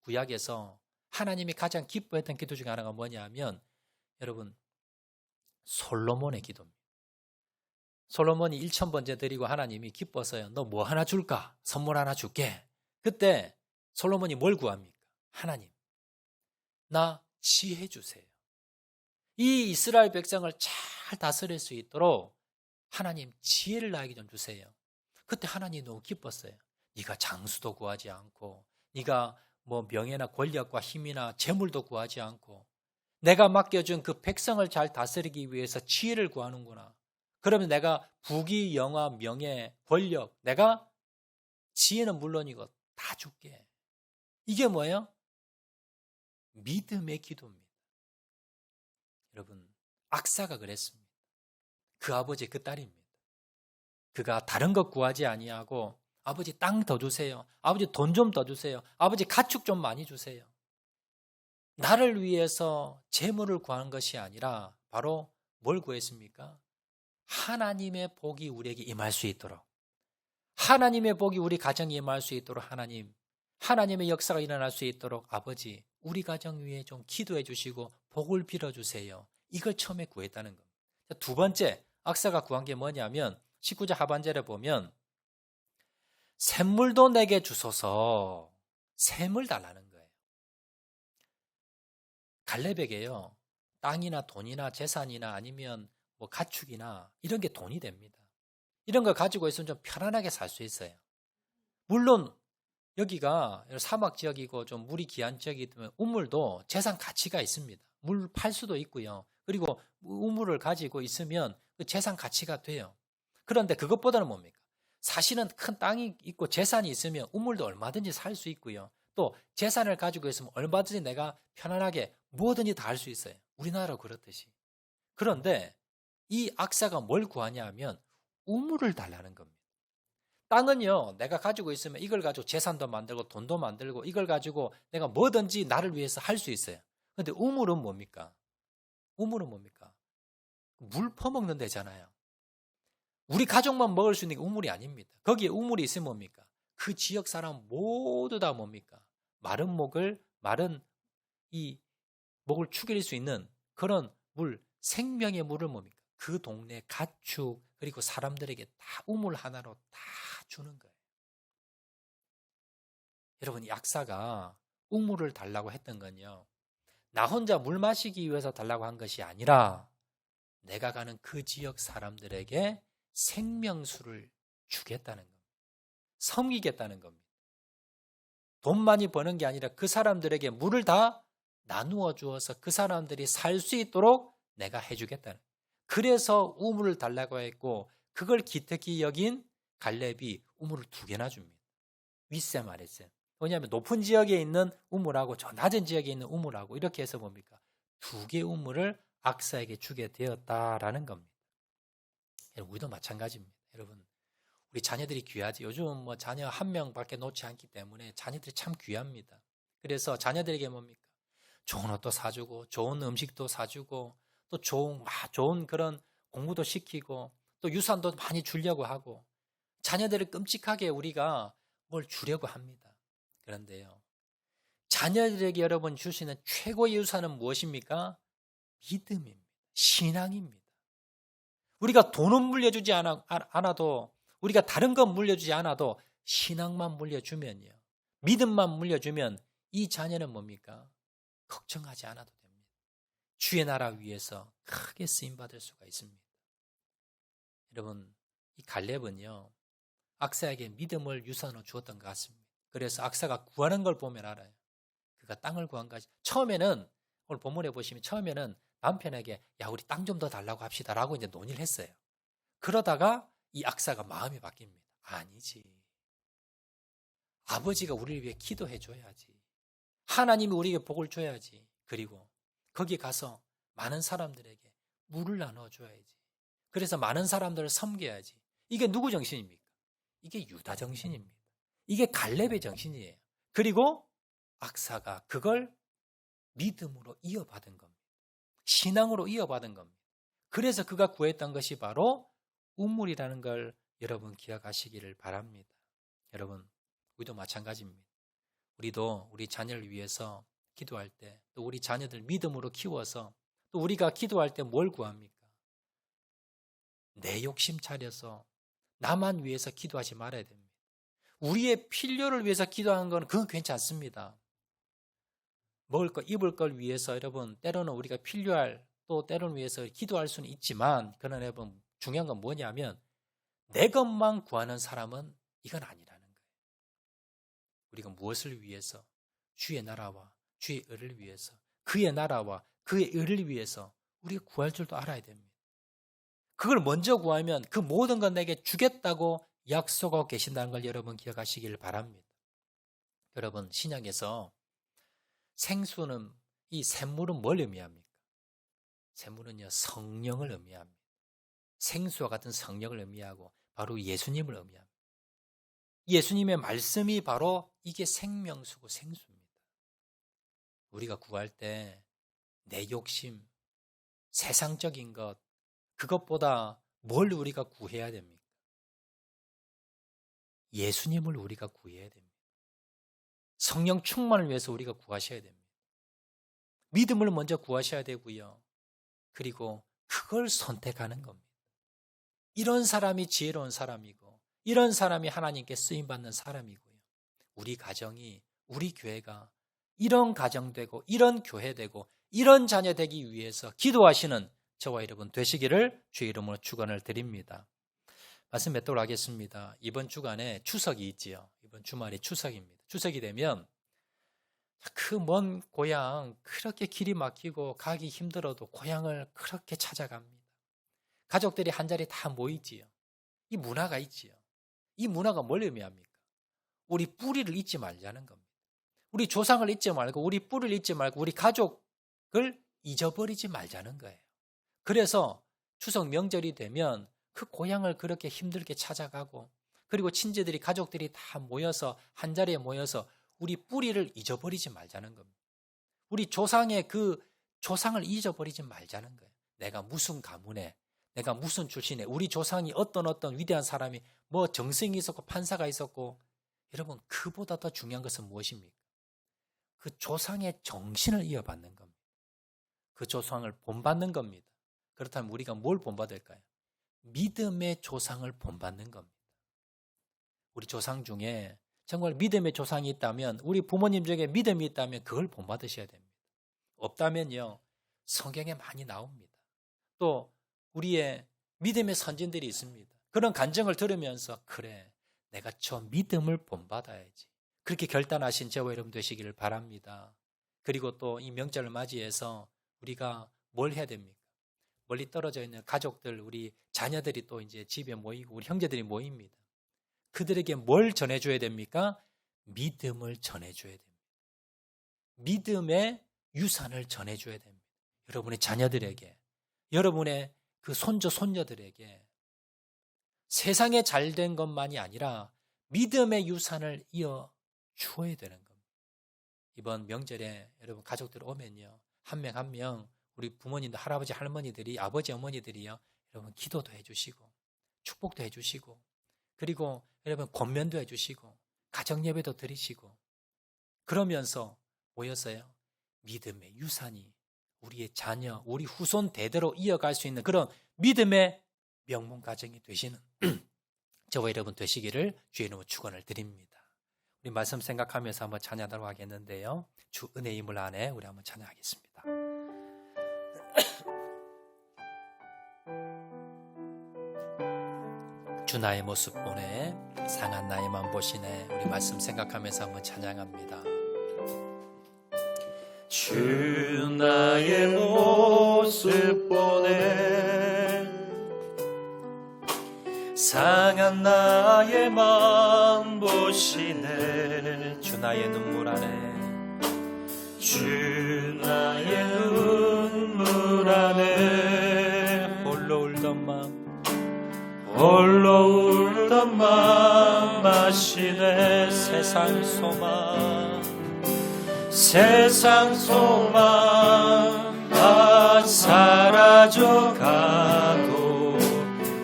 구약에서 하나님이 가장 기뻐했던 기도 중에 하나가 뭐냐면 여러분 솔로몬의 기도입니다. 솔로몬이 1000번째 드리고 하나님이 기뻐서요. 너 뭐 하나 줄까? 선물 하나 줄게. 그때 솔로몬이 뭘 구합니까? 하나님, 나 지혜 주세요. 이 이스라엘 백성을 잘 다스릴 수 있도록 하나님 지혜를 나에게 좀 주세요. 그때 하나님이 너무 기뻤어요. 네가 장수도 구하지 않고 네가 뭐 명예나 권력과 힘이나 재물도 구하지 않고 내가 맡겨준 그 백성을 잘 다스리기 위해서 지혜를 구하는구나. 그러면 내가 부귀, 영화, 명예, 권력, 내가 지혜는 물론이고 다 줄게. 이게 뭐예요? 믿음의 기도입니다. 여러분, 악사가 그랬습니다. 그 아버지, 그 딸입니다. 그가 다른 것 구하지 아니하고 아버지 땅 더 주세요. 아버지 돈 좀 더 주세요. 아버지 가축 좀 많이 주세요. 나를 위해서 재물을 구하는 것이 아니라 바로 뭘 구했습니까? 하나님의 복이 우리에게 임할 수 있도록, 하나님의 복이 우리 가정에 임할 수 있도록 하나님의 역사가 일어날 수 있도록 아버지 우리 가정 위에 좀 기도해 주시고 복을 빌어주세요. 이걸 처음에 구했다는 겁니다. 두 번째 악사가 구한 게 뭐냐면 19절 하반절에 보면 샘물도 내게 주소서, 샘을 달라는 거예요. 갈렙에게요, 땅이나 돈이나 재산이나 아니면 뭐 가축이나 이런 게 돈이 됩니다. 이런 걸 가지고 있으면 좀 편안하게 살 수 있어요. 물론 여기가 사막 지역이고 좀 물이 귀한 지역이면 우물도 재산 가치가 있습니다. 물 팔 수도 있고요. 그리고 우물을 가지고 있으면 그 재산 가치가 돼요. 그런데 그것보다는 뭡니까? 사실은 큰 땅이 있고 재산이 있으면 우물도 얼마든지 살 수 있고요. 또 재산을 가지고 있으면 얼마든지 내가 편안하게 뭐든지 다 할 수 있어요. 우리나라 그렇듯이. 그런데 이 악사가 뭘 구하냐 하면 우물을 달라는 겁니다. 땅은요, 내가 가지고 있으면 이걸 가지고 재산도 만들고 돈도 만들고 이걸 가지고 내가 뭐든지 나를 위해서 할 수 있어요. 그런데 우물은 뭡니까? 우물은 뭡니까? 물 퍼먹는 데잖아요. 우리 가족만 먹을 수 있는 게 우물이 아닙니다. 거기에 우물이 있으면 뭡니까? 그 지역 사람 모두 다 뭡니까? 마른 이 목을 축일 수 있는 그런 물, 생명의 물을 뭡니까? 그 동네 가축 그리고 사람들에게 다 우물 하나로 다 주는 거예요. 여러분, 이 악사가 우물을 달라고 했던 건요, 나 혼자 물 마시기 위해서 달라고 한 것이 아니라 내가 가는 그 지역 사람들에게 생명수를 주겠다는 겁니다. 섬기겠다는 겁니다. 돈 많이 버는 게 아니라 그 사람들에게 물을 다 나누어 주어서 그 사람들이 살 수 있도록 내가 해주겠다는 거예요. 그래서 우물을 달라고 했고 그걸 기특히 여긴 갈렙이 우물을 2개나 줍니다. 윗셈 아랫셈. 왜냐하면 높은 지역에 있는 우물하고 저 낮은 지역에 있는 우물하고 이렇게 해서 뭡니까? 2개 우물을 악사에게 주게 되었다라는 겁니다. 여러분, 우리도 마찬가지입니다. 여러분, 우리 자녀들이 귀하지. 요즘 뭐 자녀 1명밖에 놓지 않기 때문에 자녀들이 참 귀합니다. 그래서 자녀들에게 뭡니까? 좋은 옷도 사주고 좋은 음식도 사주고 또 좋은 그런 공부도 시키고 또 유산도 많이 주려고 하고 자녀들을 끔찍하게 우리가 뭘 주려고 합니다. 그런데요, 자녀들에게 여러분 주시는 최고의 유산은 무엇입니까? 믿음입니다. 신앙입니다. 우리가 돈은 물려주지 않아도 우리가 다른 건 물려주지 않아도 신앙만 물려주면요, 믿음만 물려주면 이 자녀는 뭡니까? 걱정하지 않아도 됩니다. 주의 나라 위해서 크게 쓰임받을 수가 있습니다. 여러분, 이 갈렙은요, 악사에게 믿음을 유산으로 주었던 것 같습니다. 그래서 악사가 구하는 걸 보면 알아요. 그가 땅을 구한 것이 처음에는, 오늘 본문에 보시면 처음에는 남편에게 야 우리 땅 좀 더 달라고 합시다 라고 이제 논의를 했어요. 그러다가 이 악사가 마음이 바뀝니다. 아니지, 아버지가 우리를 위해 기도해 줘야지, 하나님이 우리에게 복을 줘야지, 그리고 거기 가서 많은 사람들에게 물을 나눠 줘야지, 그래서 많은 사람들을 섬겨야지. 이게 누구 정신입니까? 이게 유다 정신입니다. 이게 갈렙의 정신이에요. 그리고 악사가 그걸 믿음으로 이어받은 겁니다. 신앙으로 이어받은 겁니다. 그래서 그가 구했던 것이 바로 우물이라는 걸 여러분 기억하시기를 바랍니다. 여러분, 우리도 마찬가지입니다. 우리도 우리 자녀를 위해서 기도할 때, 또 우리 자녀들 믿음으로 키워서, 또 우리가 기도할 때 뭘 구합니까? 내 욕심 차려서 나만 위해서 기도하지 말아야 됩니다. 우리의 필요를 위해서 기도하는 건 그건 괜찮습니다. 먹을 것, 입을 걸 위해서 여러분 때로는 우리가 필요할, 또 때로는 위해서 기도할 수는 있지만, 그러나 여러분 중요한 건 뭐냐면 내 것만 구하는 사람은 이건 아니라는 거예요. 우리가 무엇을 위해서? 주의 나라와 주의 의를 위해서, 그의 나라와 그의 의를 위해서 우리가 구할 줄도 알아야 됩니다. 그걸 먼저 구하면 그 모든 건 내게 주겠다고 약속하고 계신다는 걸 여러분 기억하시길 바랍니다. 여러분, 신약에서 생수는, 이 샘물은 뭘 의미합니까? 샘물은요, 성령을 의미합니다. 생수와 같은 성령을 의미하고 바로 예수님을 의미합니다. 예수님의 말씀이 바로 이게 생명수고 생수입니다. 우리가 구할 때 내 욕심, 세상적인 것, 그것보다 뭘 우리가 구해야 됩니까? 예수님을 우리가 구해야 됩니다. 성령 충만을 위해서 우리가 구하셔야 됩니다. 믿음을 먼저 구하셔야 되고요. 그리고 그걸 선택하는 겁니다. 이런 사람이 지혜로운 사람이고, 이런 사람이 하나님께 쓰임받는 사람이고요. 우리 가정이, 우리 교회가 이런 가정 되고, 이런 교회 되고, 이런 자녀 되기 위해서 기도하시는 저와 여러분 되시기를 주의 이름으로 축원을 드립니다. 말씀 맺도록 하겠습니다. 이번 주간에 추석이 있지요. 이번 주말이 추석입니다. 추석이 되면 그 먼 고향, 그렇게 길이 막히고 가기 힘들어도 고향을 그렇게 찾아갑니다. 가족들이 한자리에 다 모이지요. 이 문화가 있지요. 이 문화가 뭘 의미합니까? 우리 뿌리를 잊지 말자는 겁니다. 우리 조상을 잊지 말고, 우리 뿌리를 잊지 말고, 우리 가족을 잊어버리지 말자는 거예요. 그래서 추석 명절이 되면 그 고향을 그렇게 힘들게 찾아가고, 그리고 친지들이, 가족들이 다 모여서 한자리에 모여서 우리 뿌리를 잊어버리지 말자는 겁니다. 우리 조상의 그 조상을 잊어버리지 말자는 거예요. 내가 무슨 가문에, 내가 무슨 출신에, 우리 조상이 어떤 위대한 사람이 뭐 정승이 있었고 판사가 있었고, 여러분 그보다 더 중요한 것은 무엇입니까? 그 조상의 정신을 이어받는 겁니다. 그 조상을 본받는 겁니다. 그렇다면 우리가 뭘 본받을까요? 믿음의 조상을 본받는 겁니다. 우리 조상 중에 정말 믿음의 조상이 있다면, 우리 부모님 중에 믿음이 있다면 그걸 본받으셔야 됩니다. 없다면요, 성경에 많이 나옵니다. 또 우리의 믿음의 선진들이 있습니다. 그런 간증을 들으면서 그래, 내가 저 믿음을 본받아야지, 그렇게 결단하신 저와 여러분 되시기를 바랍니다. 그리고 또 이 명절을 맞이해서 우리가 뭘 해야 됩니까? 멀리 떨어져 있는 가족들, 우리 자녀들이 또 이제 집에 모이고 우리 형제들이 모입니다. 그들에게 뭘 전해줘야 됩니까? 믿음을 전해줘야 됩니다. 믿음의 유산을 전해줘야 됩니다. 여러분의 자녀들에게, 여러분의 그 손주, 손녀들에게 세상에 잘된 것만이 아니라 믿음의 유산을 이어 주어야 되는 겁니다. 이번 명절에 여러분 가족들 오면요, 한 명 한 명 우리 부모님들, 할아버지, 할머니들이, 아버지, 어머니들이요, 여러분 기도도 해주시고 축복도 해주시고, 그리고 여러분 권면도 해주시고 가정 예배도 드리시고, 그러면서 모여서요, 믿음의 유산이 우리의 자녀, 우리 후손 대대로 이어갈 수 있는 그런 믿음의 명문 가정이 되시는 저와 여러분 되시기를 주의 이름으로 축원을 드립니다. 우리 말씀 생각하면서 한번 찬양하도록 하겠는데요, 주 은혜의 힘을 안에 우리 한번 찬양하겠습니다. 주 나의 모습 보네, 상한 나의 맘 보시네. 우리 말씀 생각하면서 한번 찬양합니다. 주 나의 모습 보네, 상한 나의 맘 보시네. 주 나의 눈물 안에, 주 나의 눈물 안에 홀로 울던 맘, 홀로 울던 맘 마시네. 세상 소망, 세상 소망 다 사라져가도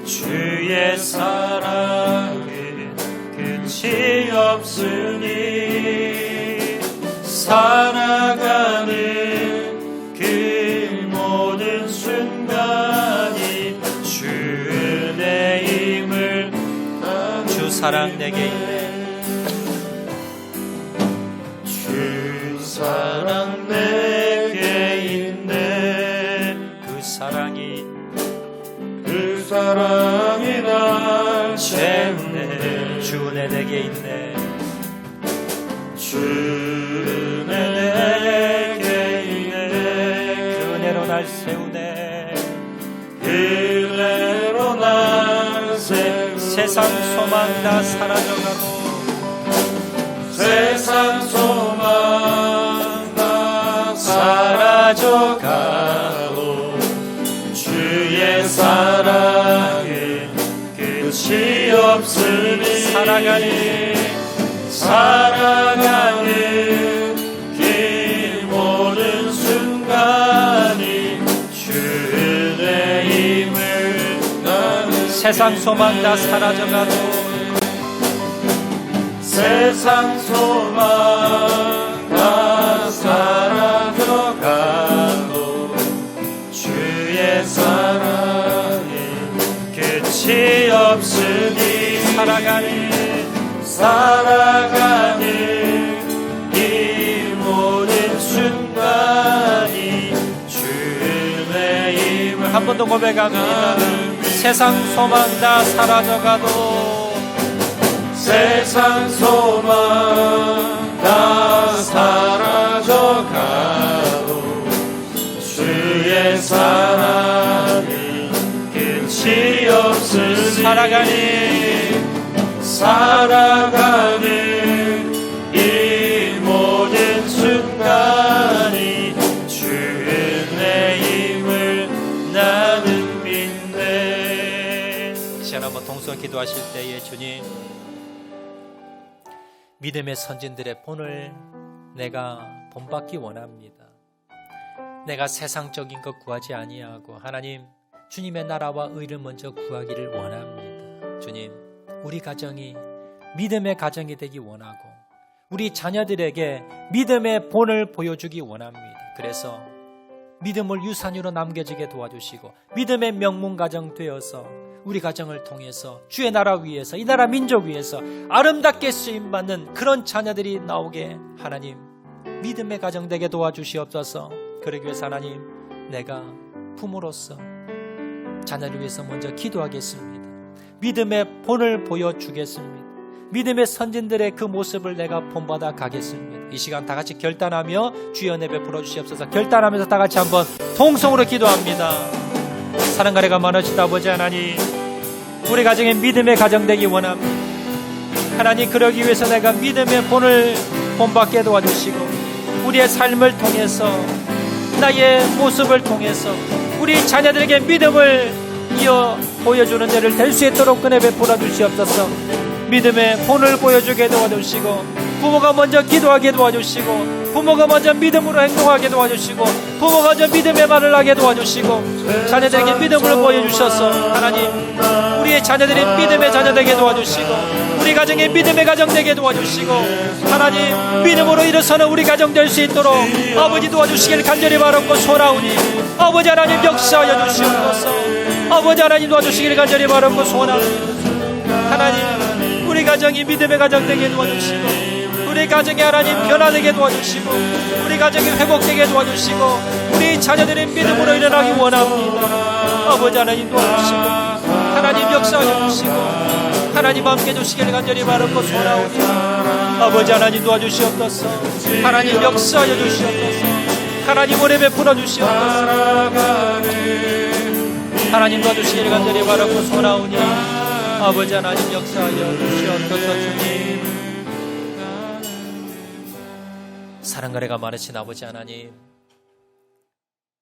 주의 사랑 없으니 살아가는 그 모든 순간이 주의 힘을 주 사랑 내게 있네. 주 사랑 내게 있네. 그 사랑이 날 채우네. 주내 내게 있네. 주의 내게 있네. 은혜로 날 세우네. 은혜로 날 세우네. 세상 소망 다 사라져가고 세상 소망 다 사라져가고 주의 사랑에 끝이 없으니 살아가는 그 모든 순간이 주의 힘을 나는 세상 소망 다 사라져가고 세상 소망 다 사라져가고 주의 사랑에 끝이 없으니 살아가는 이 모든 순간이 주의 힘을 한 번 더 고백합니다. 세상 소망 다 사라져가도 세상 소망 다 사라져가고 주의 사랑이 끝이 없으니 살아가는 이 모든 순간이 주의 힘을 나는 믿네. 시간 한번 동성 기도하실 때에 주님, 믿음의 선진들의 본을 내가 본받기 원합니다. 내가 세상적인 것 구하지 아니하고 하나님 주님의 나라와 의를 먼저 구하기를 원합니다. 주님, 우리 가정이 믿음의 가정이 되기 원하고 우리 자녀들에게 믿음의 본을 보여주기 원합니다. 그래서 믿음을 유산으로 남겨지게 도와주시고 믿음의 명문 가정 되어서 우리 가정을 통해서 주의 나라 위에서 이 나라 민족 위에서 아름답게 쓰임받는 그런 자녀들이 나오게 하나님 믿음의 가정 되게 도와주시옵소서. 그러기 위해서 하나님 내가 부모로서 자녀를 위해서 먼저 기도하겠습니다. 믿음의 본을 보여주겠습니다. 믿음의 선진들의 그 모습을 내가 본받아 가겠습니다. 이 시간 다 같이 결단하며 주의 은혜 베풀어 주시옵소서. 결단하면서 다 같이 한번 통성으로 기도합니다. 사랑과 은혜가 많으시다 아버지 하나님, 우리 가정에 믿음의 가정 되기 원합니다. 하나님, 그러기 위해서 내가 믿음의 본을 본받게 도와주시고 우리의 삶을 통해서 나의 모습을 통해서 우리 자녀들에게 믿음을 이어 보여주는 데를 될 수 있도록 은혜 베풀어 주시옵소서. 믿음의 본을 보여주게 도와주시고 부모가 먼저 기도하게 도와주시고 부모가 먼저 믿음으로 행동하게 도와주시고 부모가 먼저 믿음의 말을 하게 도와주시고 자녀들에게 믿음을 보여주셔서 하나님 우리의 자녀들이 믿음의 자녀 되게 도와주시고 우리 가정의 믿음의 가정 되게 도와주시고 하나님 믿음으로 일어서는 우리 가정 될 수 있도록 아버지 도와주시길 간절히 바라고 소원하오니 아버지 하나님 역사하여 주시옵소서. 아버지 하나님 도와주시길 간절히 바라고 소원하오니 하나님 우리 가정이 믿음의 가정 되게 도와주시고 우리 가정이 하나님 변화되게 도와주시고 우리 가정이 회복되게 도와주시고 우리 자녀들의 믿음으로 일어나기 원합니다. 아버지 하나님 도와주시고 하나님 역사하여 주시고 하나님 함께 해주시길 간절히 바라고 소원하오니 아버지 하나님 도와주시옵소서. 하나님 역사하여 주시옵소서. 하나님 은혜 베풀어 주시옵소서. 하나님 도와주시길 간절히 바라고 소원하오니 아버지 하나님 역사하여 주시옵소서. 주님, 사랑과 은혜가 많으신 아버지 하나님,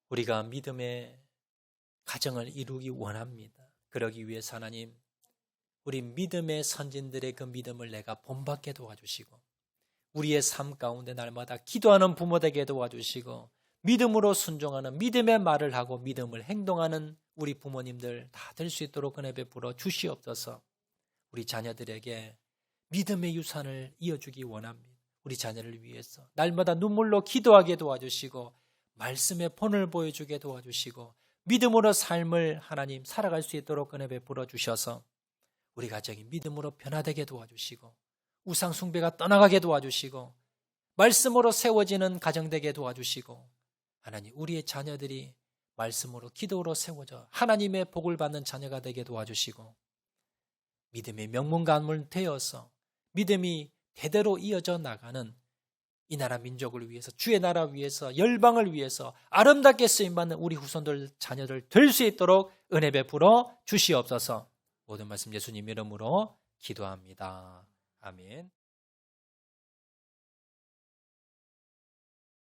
우리가 믿음의 가정을 이루기 원합니다. 그러기 위해서 하나님 우리 믿음의 선진들의 그 믿음을 내가 본받게 도와주시고 우리의 삶 가운데 날마다 기도하는 부모 되게 도와주시고 믿음으로 순종하는 믿음의 말을 하고 믿음을 행동하는 우리 부모님들 다 될 수 있도록 은혜 베풀어 주시옵소서. 우리 자녀들에게 믿음의 유산을 이어주기 원합니다. 우리 자녀를 위해서 날마다 눈물로 기도하게 도와주시고 말씀의 본을 보여주게 도와주시고 믿음으로 삶을 하나님 살아갈 수 있도록 은혜 베풀어 주셔서 우리 가정이 믿음으로 변화되게 도와주시고 우상 숭배가 떠나가게 도와주시고 말씀으로 세워지는 가정 되게 도와주시고 하나님 우리의 자녀들이 말씀으로 기도로 세워져 하나님의 복을 받는 자녀가 되게 도와주시고 믿음의 명문가물 되어서 믿음이 대대로 이어져 나가는 이 나라 민족을 위해서 주의 나라 위해서 열방을 위해서 아름답게 쓰임받는 우리 후손들 자녀들 될 수 있도록 은혜 베풀어 주시옵소서. 모든 말씀 예수님 이름으로 기도합니다. 아멘.